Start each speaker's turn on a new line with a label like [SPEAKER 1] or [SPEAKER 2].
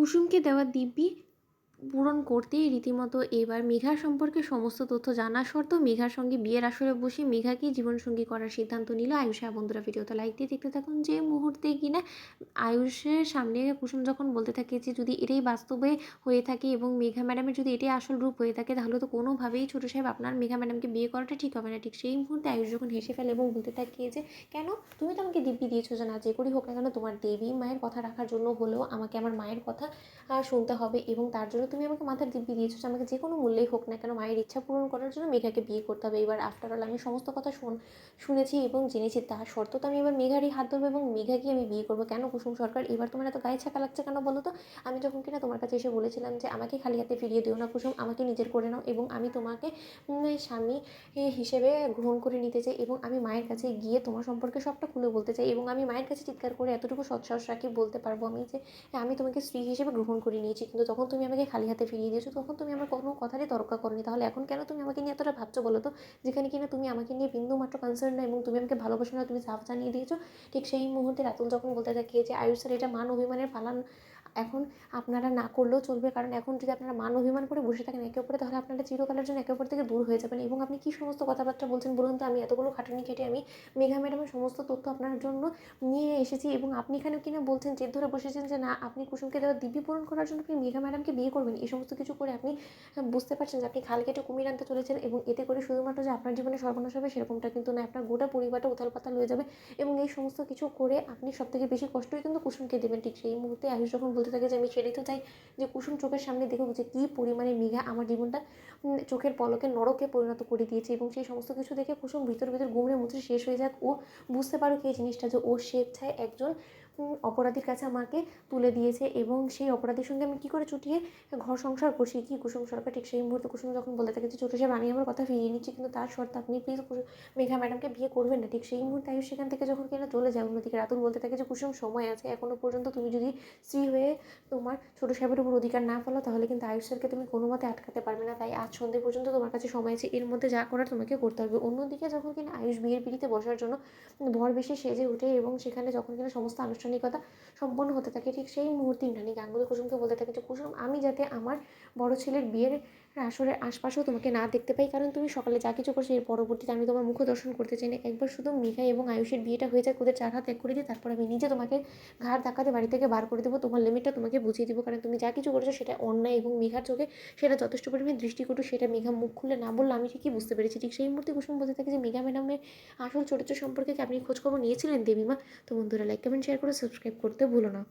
[SPEAKER 1] কুসুমকে দেওয়া দিব্যি পূরণ করতেই রীতিমতো এবার মেঘার সম্পর্কে সমস্ত তথ্য জানা সত্ত্বেও মেঘার সঙ্গে বিয়ের আসরে বসে মেঘাকেই জীবনসঙ্গী করার সিদ্ধান্ত নিল আয়ুষ। আর বন্ধুরা, ভিডিওতে লাইক দিয়ে দেখতে থাকুন। যে মুহূর্তে কিনা আয়ুষের সামনে কুসুম যখন বলতে থাকে যে যদি এটাই বাস্তবে হয়ে থাকে এবং মেঘা ম্যাডামের যদি এটাই আসল রূপ হয়ে থাকে, তাহলে তো কোনোভাবেই ছোটো সাহেব আপনার মেঘা ম্যাডামকে বিয়ে করাটা ঠিক হবে না। ঠিক সেই মুহূর্তে আয়ুষ যখন হেসে ফেলে এবং বলতে থাকে যে কেন, তুমি তো আমাকে দিব্যি দিয়েছো যে না যে করেই হোক না কেন তোমার দেবী মায়ের কথা রাখার জন্য হলেও আমাকে আমার মায়ের কথা শুনতে হবে, এবং তার জন্য তুমি আমাকে মাথার দিব্যি দিয়েছো যে আমাকে যে কোনো মূল্যেই হোক না কেন মায়ের ইচ্ছা পূরণ করার জন্য মেঘাকে বিয়ে করতে হবে। এবার আফটার অল আমি সমস্ত কথা শুনেছি এবং জেনেছি, তার শর্ত তো আমি এবার মেঘারই হাত ধরবো এবং মেঘাকে আমি বিয়ে করবো। কেন কুসুম সরকার, এবার তোমার এত গায়ে ছাকা লাগছে কেন বলো তো? আমি যখন কিনা তোমার কাছে এসে বলেছিলাম যে আমাকে খালি হাতে ফিরিয়ে দিও না কুসুম, আমাকে নিজের করে নাও এবং আমি তোমাকে স্বামী হিসেবে গ্রহণ করে নিতে চাই, এবং আমি মায়ের কাছে গিয়ে তোমার সম্পর্কে সবটা খুলে বলতে চাই, এবং আমি মায়ের কাছে চিৎকার করে এতটুকু সৎসাহস রাখি বলতে পারবো আমি যে আমি তোমাকে স্ত্রী হিসেবে গ্রহণ করে নিয়েছি। কিন্তু তখন তুমি আমাকে খালি হাতে ফিরিয়ে দিয়েছো, তখন তুমি আমার কোনো কথারই তরকা করনি। তাহলে এখন কেন তুমি আমাকে নিয়ে এতটা ভাবছো বলো তো? যেখানে কিনা তুমি আমাকে নিয়ে বিন্দু মাত্র কনসার্ন না এবং তুমি আমাকে ভালোবাসো না, তুমি সাফ জানিয়ে দিয়েছো। ঠিক সেই মুহূর্তে রাতুল যখন বলতে থাকে যে আয়ুষ স্যার, এটা মান অভিমানের পালান এখন আপনারা না করলেও চলবে, কারণ এখন যদি আপনারা মান অভিমান করে বসে থাকেন একে অপরে, তাহলে আপনারা চিরকালের জন্য একে অপর থেকে দূর হয়ে যাবেন। এবং আপনি কী সমস্ত কথাবার্তা বলছেন বলুন তো? আমি এতগুলো খাটুনি খেটে আমি মেঘা ম্যাডামের সমস্ত তথ্য আপনার জন্য নিয়ে এসেছি, এবং আপনি এখানে কিনা বলছেন জেদ ধরে বসেছেন যে না আপনি কুসুমকে দেওয়া দিব্যি পূরণ করার জন্য আপনি মেঘা ম্যাডামকে বিয়ে করবেন। এই সমস্ত কিছু করে আপনি বুঝতে পারছেন যে আপনি খাল কেটে কুমির আনতে চলেছেন, এবং এতে করে শুধুমাত্র যে আপনার জীবনে সর্বনাশ হবে সেরকমটা কিন্তু না, আপনার গোটা পরিবারটা উথাল পাতাল হয়ে যাবে। এবং এই সমস্ত কিছু করে আপনি সবথেকে বেশি কষ্টই কিন্তু কুসুমকে দেবেন। ঠিক সেই মুহূর্তে আয়ুষ যখন বলতে থাকে যে আমি সেটাই তো চাই যে কুসুম চোখের সামনে দেখুক যে কী পরিমাণে মেঘা আমার জীবনটা চোখের পলকে নরকে পরিণত করে দিয়েছে, এবং সেই সমস্ত কিছু দেখে কুসুম ভিতর ভিতর গুমড়ে মুচড়ে শেষ হয়ে যাক, ও বুঝতে পারুক এই জিনিসটা যে ও স্বেচ্ছায় একজন অপরাধীর কাছে আমাকে তুলে দিয়েছে, এবং সেই অপরাধীর সঙ্গে আমি কী করে চুটিয়ে ঘর সংসার করছি কি কুসুম সরকার। ঠিক সেই মুহূর্তে কুসুম যখন বলতে থাকে যে ছোটো সাহেব আমি আমার কথা ফিরিয়ে নিচ্ছি, কিন্তু তার শর্তে আপনি প্লিজ মেঘা ম্যাডামকে বিয়ে করবেন না। ঠিক সেই মুহূর্তে আয়ুষ সেখান থেকে যখন কিনা চলে যায়, অন্যদিকে রাতুল বলতে থাকে যে কুসুম সময় আছে, এখনও পর্যন্ত তুমি যদি স্ত্রী হয়ে তোমার ছোটো সাহেবের উপর অধিকার না ফেলো, তাহলে কিন্তু আয়ুষ স্যারকে তুমি কোনো মতে আটকাতে পারবে না। তাই আজ সন্ধ্যে পর্যন্ত তোমার কাছে সময় আছে, এর মধ্যে যা করার তোমাকে করতে হবে। অন্যদিকে যখন কিনা আয়ুষ বিয়ের পিড়িতে বসার জন্য ভর বেশি সেজে ওঠে, এবং সেখানে যখন কিনা সমস্ত আনুষ্ঠানিকতা সম্পন্ন হতে থাকে, ঠিক সেই মুহূর্তে ইন্দ্রাণী গাঙ্গুলি কুসুমকে বলতে থাকে যে কুসুম, আমি যাতে আমার বড় ছেলের বিয়ের আসরের আশপাশেও তোমাকে না দেখতে পাই, কারণ তুমি সকালে যা কিছু করছো এর পরবর্তীতে আমি তোমার মুখ দর্শন করতে চাই না। একবার শুধু মেঘা এবং আয়ুষের বিয়েটা হয়ে যাক, ওদের চার হাত এক করে দিই, তারপর আমি নিজে তোমাকে ঘাড় ধাক্কাতে বাড়ি থেকে বার করে দেবো, তোমার লিমিটটা তোমাকে বুঝিয়ে দেবো, কারণ তুমি যা কিছু করেছো সেটা অন্যায়, এবং মেঘার চোখে সেটা যথেষ্ট পরিমাণে দৃষ্টিকটু। সেটা মেঘা মুখ খুলে না বললে আমি ঠিকই বুঝতে পেরেছি। ঠিক সেই মুহূর্তে কুসুম বলতে থাকে যে মেঘা ম্যাডামের আসল চরিত্র সম্পর্কে কি আপনি খোঁজখবর নিয়েছিলেন দেবীমা? তো বন্ধুরা, লাইক কমেন্ট শেয়ার করে সাবস্ক্রাইব করতে ভুলো না।